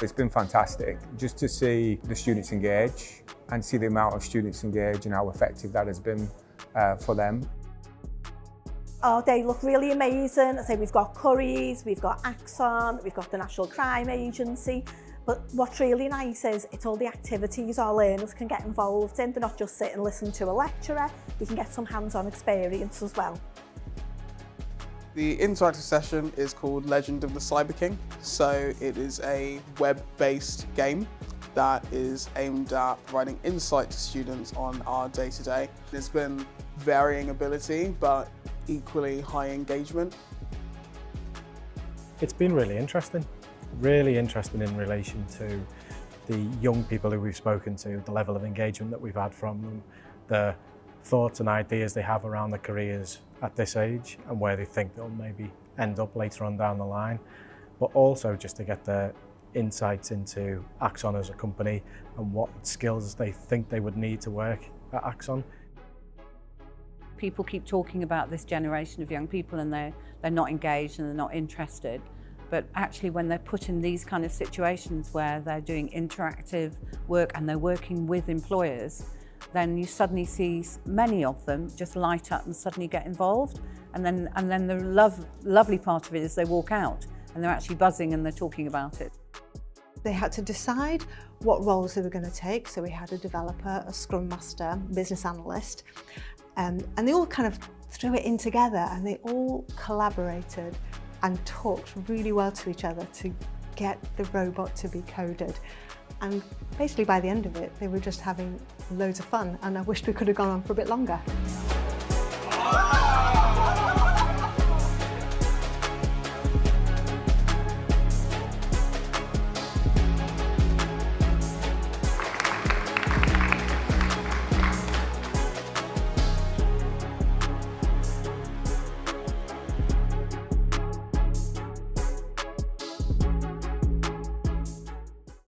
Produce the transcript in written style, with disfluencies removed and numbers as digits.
It's been fantastic just to see the students engage and see the amount of students engage and how effective that has been for them. Oh, they look really amazing. I say we've got Currys, we've got Axon, we've got the National Crime Agency. But what's really nice is it's all the activities our learners can get involved in. They're not just sitting and listening to a lecturer, they can get some hands-on experience as well. The interactive session is called Legend of the Cyber King. So it is a web-based game that is aimed at providing insight to students on our day-to-day. There's been varying ability, but equally high engagement. It's been really interesting in relation to the young people who we've spoken to, the level of engagement that we've had from them, the thoughts and ideas they have around their careers at this age and where they think they'll maybe end up later on down the line, but also just to get the insights into Axon as a company and what skills they think they would need to work at Axon. People keep talking about this generation of young people and they're not engaged and they're not interested. But actually when they're put in these kind of situations where they're doing interactive work and they're working with employers, then you suddenly see many of them just light up and suddenly get involved. And then the lovely part of it is they walk out and they're actually buzzing and they're talking about it. They had to decide what roles they were going to take. So we had a developer, a scrum master, business analyst, and they all kind of threw it in together and they all collaborated and talked really well to each other to get the robot to be coded. And basically by the end of it, they were just having loads of fun, and I wished we could have gone on for a bit longer.